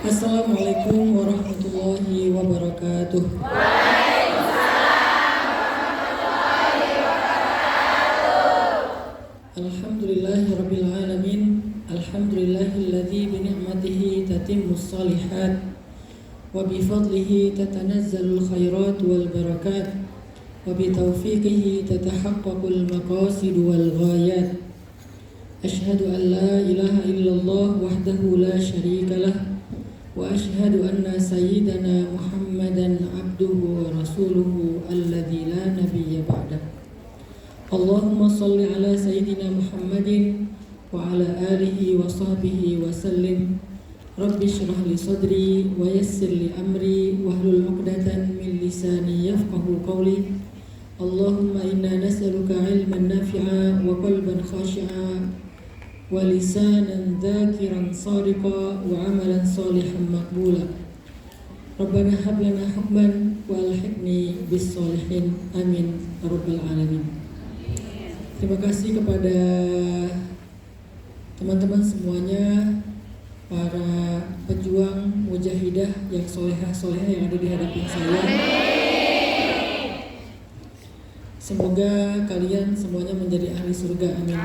Assalamualaikum warahmatullahi wabarakatuh. Alhamdulillahirabbil alamin. Alhamdulillahilladzi bi ni'matihi tatimmus shalihat wa bi fadlihi tatanazzalul khairat wal barakat wa bi taufiqihi tatahaqqaqul maqasid wal ghayat. Asyhadu an la ilaha illallah wahdahu la syarika lah wa asyhadu anna sayyidana Muhammadan abduhu wa rasuluhu alladzi la nabiyya ba'dah. Allahumma salli ala sayyidina Muhammadin wa ala alihi wa sahbihi wa sallim. Rabbi shrah li sadri wa yassir li amri wahlul 'uqdatan min lisani yafqahu qawli. Allahumma inna nas'aluka 'ilman nafi'a wa qalban khashi'a wa lisanan dzakiran shadiqa wa amalan shalihan maqbula. Rabbana hab lana hukman wa alhiqni bis sholihin. Amin ya rabbal alamin. Terima kasih kepada teman-teman semuanya, para pejuang mujahidah yang solehah-solehah yang ada di hadapan saya. Semoga kalian semuanya menjadi ahli surga. Amin.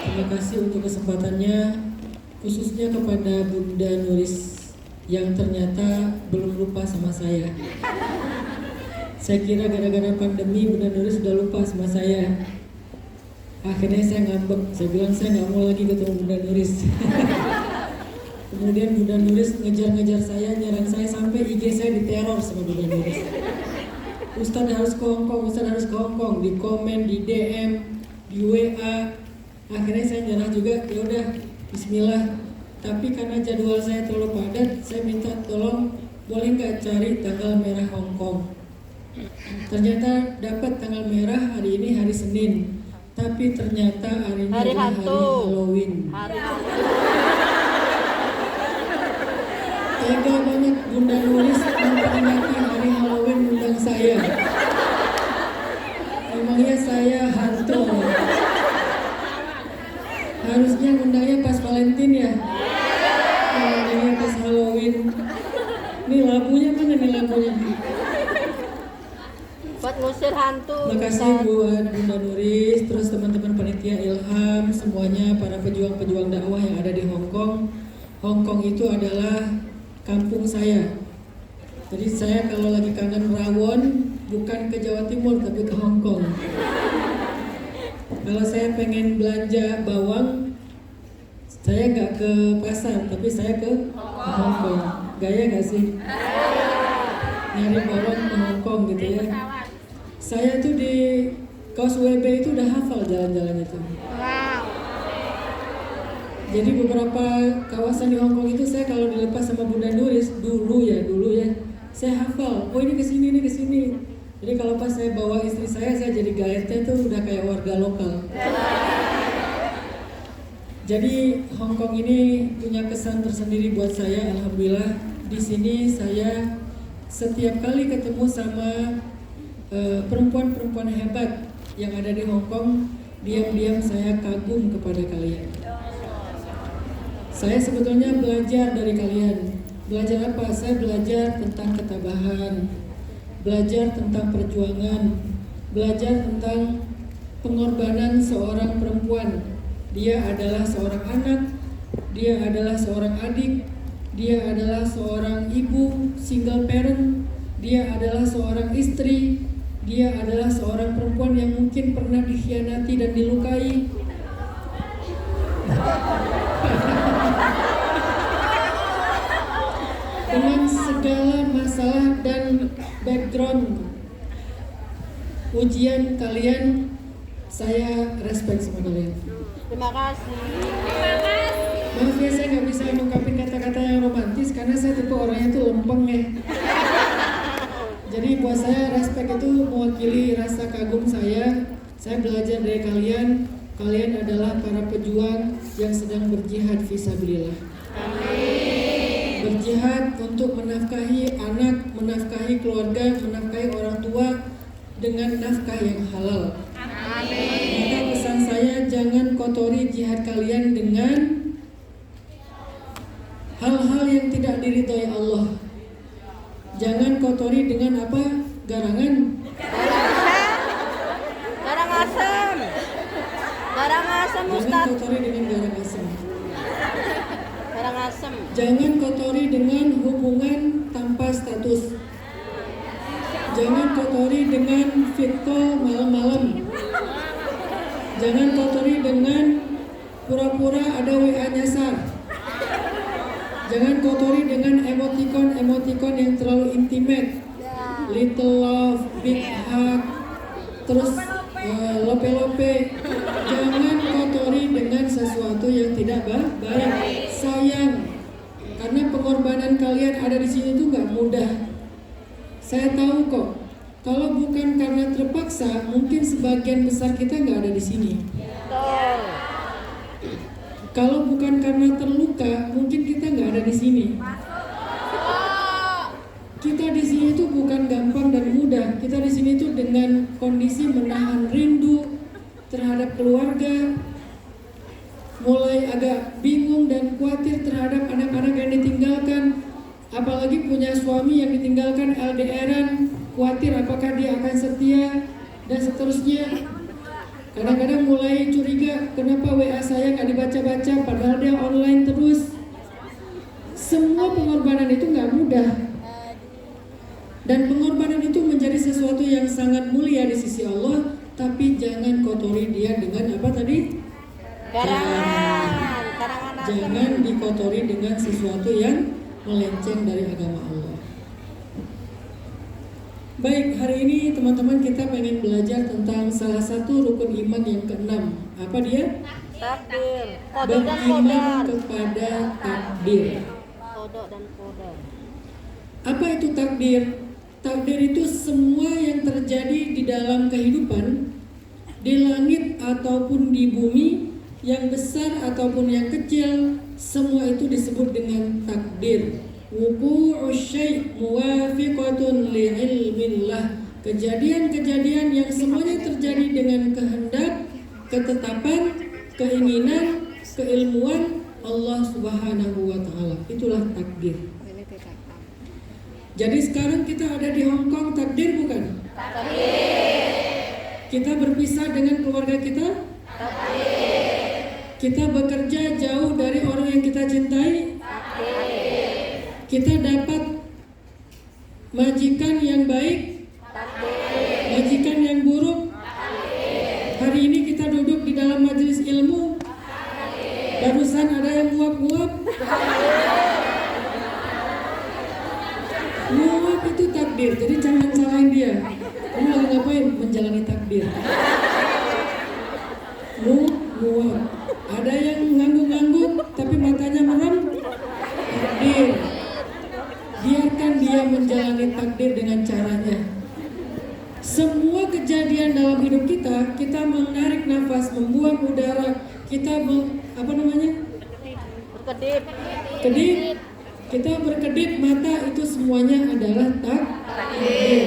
Terima kasih untuk kesempatannya, khususnya kepada Bunda Nuris yang ternyata belum lupa sama saya. Saya kira gara-gara pandemi Bunda Nuris sudah lupa sama saya. Akhirnya saya ngambek, saya bilang saya nggak mau lagi ketemu Bunda Nuris. Kemudian Bunda Nuris ngejar-ngejar saya, nyerang saya sampai IG saya diteror sama Bunda Nuris. Ustadz harus ke Hongkong, Ustadz harus ke Hongkong, di komen, di DM, di WA. Akhirnya saya nyerah juga, ya udah bismillah. Tapi karena jadwal saya terlalu padat, saya minta tolong boleh nggak cari tanggal merah Hongkong. Ternyata dapat tanggal merah hari ini hari Senin, tapi ternyata hari ini adalah hari Halloween. Tega banget Bunda Nuris memperingati hari Halloween undang saya. Memangnya saya hantu. Harusnya undangnya pas Valentine ya. Undangnya pas Halloween. Ini labunya mana nih labunya? Buat ngusir hantu. Makasih buat Bunda Nuris, terus teman-teman panitia Ilham, semuanya para pejuang-pejuang dakwah yang ada di Hong Kong. Hong Kong itu adalah kampung saya. Jadi saya kalau lagi kangen rawon bukan ke Jawa Timur tapi ke Hong Kong. Kalau saya pengen belanja bawang, saya nggak ke pasar tapi saya ke Hong Kong. Gaya nggak sih? Nyari bawang ke Hong Kong gitu ya. Saya tuh di Causeway Bay itu udah hafal jalan-jalan itu. Jadi beberapa kawasan di Hong Kong itu saya kalau dilepas sama Bunda Nuris dulu ya, saya hafal. Oh ini kesini, ini kesini. Jadi kalau pas saya bawa istri saya jadi guide-nya tuh udah kayak warga lokal. Jadi Hong Kong ini punya kesan tersendiri buat saya. Alhamdulillah di sini saya setiap kali ketemu sama perempuan-perempuan hebat yang ada di Hong Kong, diam-diam saya kagum kepada kalian. Saya sebetulnya belajar dari kalian. Belajar apa? Saya belajar tentang ketabahan, belajar tentang perjuangan, belajar tentang pengorbanan seorang perempuan. Dia adalah seorang anak, dia adalah seorang adik, dia adalah seorang ibu, single parent, dia adalah seorang istri, dia adalah seorang perempuan yang mungkin pernah dikhianati dan dilukai. Dengan segala masalah dan background ujian kalian, saya respect sama kalian. Terima kasih. Maaf ya saya nggak bisa ngungkapin kata-kata yang romantis karena saya tipe orangnya tuh lempeng ya. Jadi buat saya respect itu mewakili rasa kagum saya. Saya belajar dari kalian. Kalian adalah para pejuang yang sedang berjihad fisabilillah. Berjihad untuk menafkahi anak, menafkahi keluarga, menafkahi orang tua dengan nafkah yang halal. Maka pesan saya, jangan kotori jihad kalian dengan hal-hal yang tidak diridhoi Allah. Jangan kotori dengan apa? Garangan. Garang asam. Garang asam Jangan Ustaz. kotori dengan garang asam. Garang asam. Jangan kotori dengan hubungan tanpa status. Jangan kotori dengan fit call malam-malam. Jangan kotori dengan pura-pura ada WA nyasar. Jangan kotori dengan emoticon yang terlalu intimate. Little love, big hug, terus lope-lope. Jangan kotori dengan sesuatu yang tidak baik. Sayang, karena pengorbanan kalian ada di sini tuh nggak mudah. Saya tahu kok. Kalau bukan karena terpaksa, mungkin sebagian besar kita nggak ada di sini. Betul. Kalau bukan karena terluka, mungkin kita nggak ada di sini. Kita di sini tuh bukan gampang dan mudah. Kita di sini tuh dengan kondisi menahan rindu terhadap keluarga, mulai agak bingung dan khawatir terhadap anak-anak yang ditinggalkan, apalagi punya suami yang ditinggalkan LDRan, khawatir apakah dia akan setia dan seterusnya. Kadang-kadang mulai curiga kenapa WA saya nggak dibaca-baca padahal dia online terus. Semua pengorbanan itu nggak mudah. Dan pengorbanan itu menjadi sesuatu yang sangat mulia di sisi Allah. Tapi jangan kotori dia dengan apa tadi? Garangan asam. Jangan dikotori dengan sesuatu yang melenceng dari agama Allah. Baik, hari ini teman-teman kita pengen belajar tentang salah satu rukun iman yang keenam. Apa dia? Takdir. Kodok dan Beriman kodar. kepada takdir. Kodok dan kodar. Apa itu takdir? Takdir itu semua yang terjadi di dalam kehidupan, di langit ataupun di bumi, yang besar ataupun yang kecil, semua itu disebut dengan takdir. Wuqu'u syai' muwafiqatun li'ilmillah. Kejadian-kejadian yang semuanya terjadi dengan kehendak, ketetapan, keinginan, keilmuan Allah Subhanahu wa taala. Itulah takdir. Jadi sekarang kita ada di Hong Kong, takdir bukan? Takdir. Kita berpisah dengan keluarga kita? Takdir. Kita bekerja jauh dari orang yang kita cintai? Takdir. Kita dapat majikan yang baik? Takdir. Majikan yang buruk? Hari ini kita duduk di dalam majelis ilmu? Barusan ada yang nguap-nguap? Nguap itu takdir, jadi jangan salahin dia. Kamu lagi ngapain? Menjalani takdir. Nguap. Ada yang ngangguk-ngangguk tapi matanya merem? Takdir. Biarkan dia menjalani takdir dengan caranya. Semua kejadian dalam hidup kita, kita menarik nafas, membuang udara, kita Berkedip. kedip, kita berkedip mata, itu semuanya adalah takdir.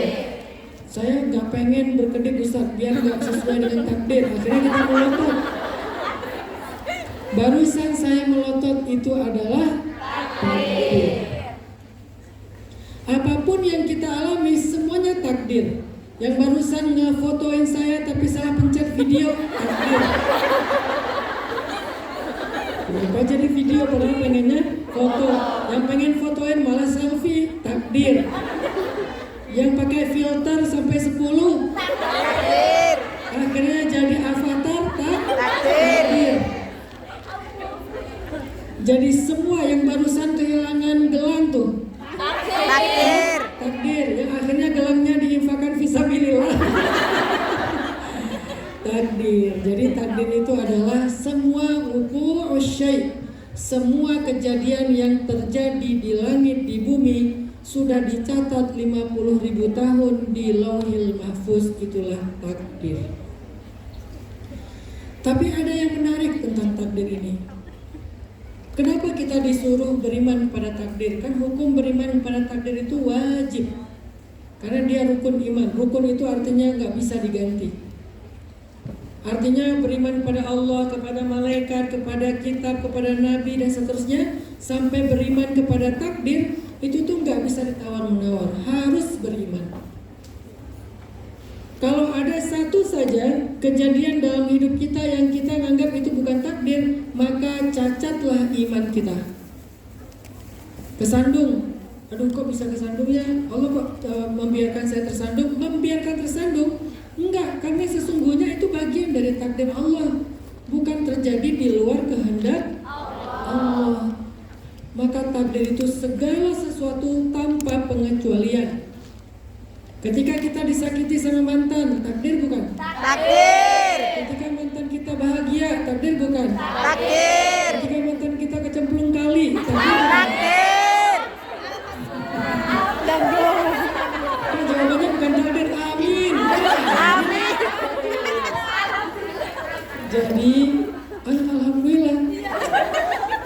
Saya nggak pengen berkedip Ustaz, biar nggak sesuai dengan takdir. Akhirnya kita melotot. Barusan saya melotot itu adalah takdir. Apapun yang kita alami semuanya takdir. Yang barusan ngefotoin saya tapi salah pencet video, takdir. Kenapa jadi video padahal pengennya foto? Yang pengen fotoin malah selfie, takdir. Yang pakai filter sampai 10, Takdir. akhirnya jadi avatar, Takdir. Jadi semua yang barusan kehilangan gelang tuh, Takdir. takdir. Yang akhirnya gelangnya diinfakkan fisabilillah. Takdir. Jadi takdir itu adalah semua wuqu'u syai', semua kejadian yang terjadi di langit, di bumi, sudah dicatat 50.000 tahun di Lauhil Mahfuz. Itulah takdir. Tapi ada yang menarik tentang takdir ini. Kenapa kita disuruh beriman pada takdir? Kan hukum beriman pada takdir itu wajib, karena dia rukun iman. Rukun itu artinya nggak bisa diganti. Artinya beriman kepada Allah, kepada malaikat, kepada kitab, kepada nabi dan seterusnya, sampai beriman kepada takdir, itu tuh nggak bisa ditawar-menawar, harus beriman. Kalau ada satu saja kejadian dalam hidup kita yang kita anggap itu bukan takdir, maka cacatlah iman kita. Kesandung, aduh kok bisa kesandung ya? Allah kok membiarkan saya tersandung? Membiarkan tersandung? Enggak, karena sesungguhnya itu bagian dari takdir Allah, bukan terjadi di luar kehendak Allah. Maka takdir itu segala sesuatu tanpa pengecualian. Ketika kita disakiti sama mantan, takdir bukan? Takdir. Ketika mantan kita bahagia, takdir bukan? Takdir. Ketika mantan kita kecemplung kali, takdir bukan? Takdir. Oh, jawabannya bukan takdir, amin. Amin. Jadi, alhamdulillah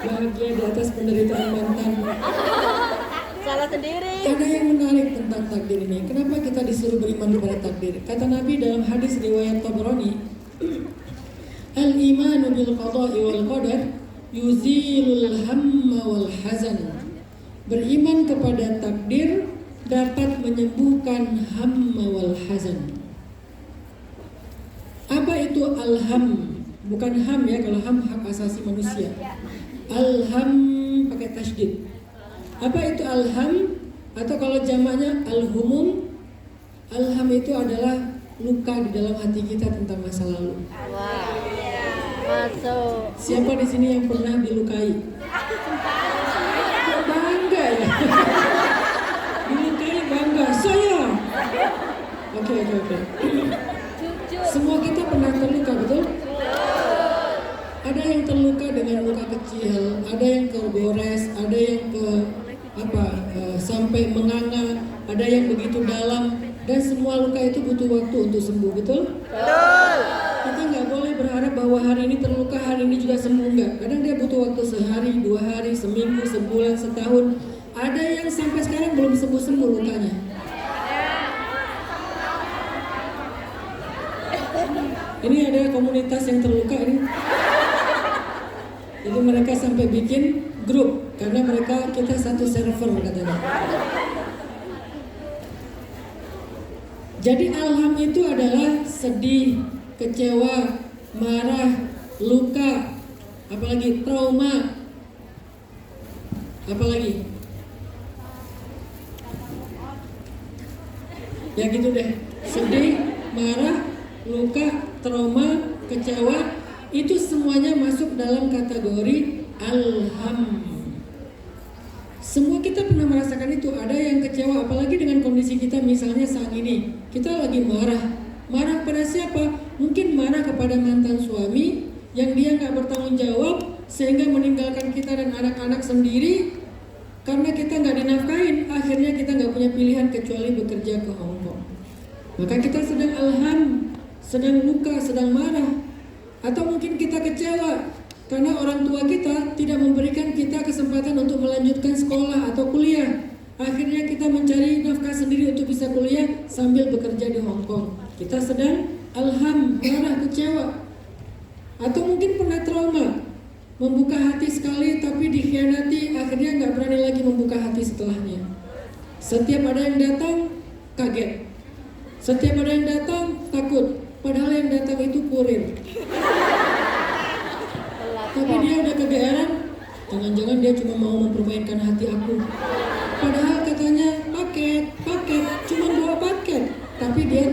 bahagia di atas penderitaan mantan. Salah sendiri. Ada yang menarik tentang takdir ini. Kenapa kita disuruh beriman kepada takdir? Kata Nabi dalam hadis riwayat Tabrani, al-imanu bil qada'i wal qadar yuzilul hamma wal hazan. Beriman kepada takdir dapat menyembuhkan hamma wal hazan. Apa itu al-ham? Bukan ham ya, kalau ham hak asasi manusia. Al-ham pakai tasydid. Apa itu al-ham? Atau kalau jamaknya al-humum? Al-ham itu adalah luka di dalam hati kita tentang masa lalu. Wah. Masuk. Siapa di sini yang pernah dilukai? Kok bangga ya? Dilukai bangga. Saya. Oke. Semua kita pernah terluka, betul? Ada yang terluka dengan luka kecil, ada yang kegores, ada yang sampai menganga, ada yang begitu dalam, dan semua luka itu butuh waktu untuk sembuh, betul? Betul. Kita nggak boleh berharap bahwa hari ini terluka, hari ini juga sembuh, enggak. Kadang dia butuh waktu sehari, 2 hari, seminggu, sebulan, setahun. Ada yang sampai sekarang belum sembuh-sembuh lukanya. Ini ada komunitas yang terluka ini. Jadi mereka sampai bikin grup karena kita satu server katanya. Jadi alham itu adalah sedih, kecewa, marah, luka, apalagi trauma, apalagi ya gitu deh. Sedih, marah, luka, trauma, kecewa, itu semuanya masuk dalam kategori alham. Semua kita pernah merasakan itu. Ada yang kecewa, apalagi dengan kondisi kita misalnya saat ini. Kita lagi marah. Marah pada siapa? Mungkin marah kepada mantan suami yang dia nggak bertanggung jawab sehingga meninggalkan kita dan anak-anak sendiri karena kita nggak dinafkahin. Akhirnya kita nggak punya pilihan kecuali bekerja ke Hong Kong. Maka kita sedang alham, sedang luka, sedang marah. Atau mungkin kita kecewa karena orang tua kita tidak memberikan kita kesempatan untuk melanjutkan sekolah atau kuliah. Akhirnya kita mencari nafkah sendiri untuk bisa kuliah sambil bekerja di Hong Kong. Kita sedang alham, marah, kecewa. Atau mungkin pernah trauma, membuka hati sekali tapi dikhianati, akhirnya nggak berani lagi membuka hati setelahnya. Setiap ada yang datang, kaget. Setiap ada yang datang, takut. Padahal yang datang itu kurir. Tapi dia udah kegeeran. Jangan-jangan dia cuma mau mempermainkan hati aku. Padahal katanya paket, cuma 2 paket. Tapi dia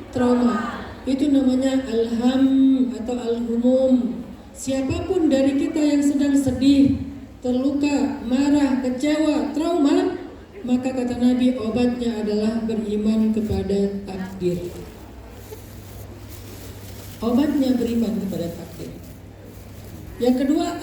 trauma. Itu namanya alham atau alhumum. Siapapun dari kita yang sedang sedih, terluka, marah, kecewa, trauma, maka kata Nabi obatnya adalah beriman kepada takdir. Obatnya beriman kepada takdir. Yang kedua,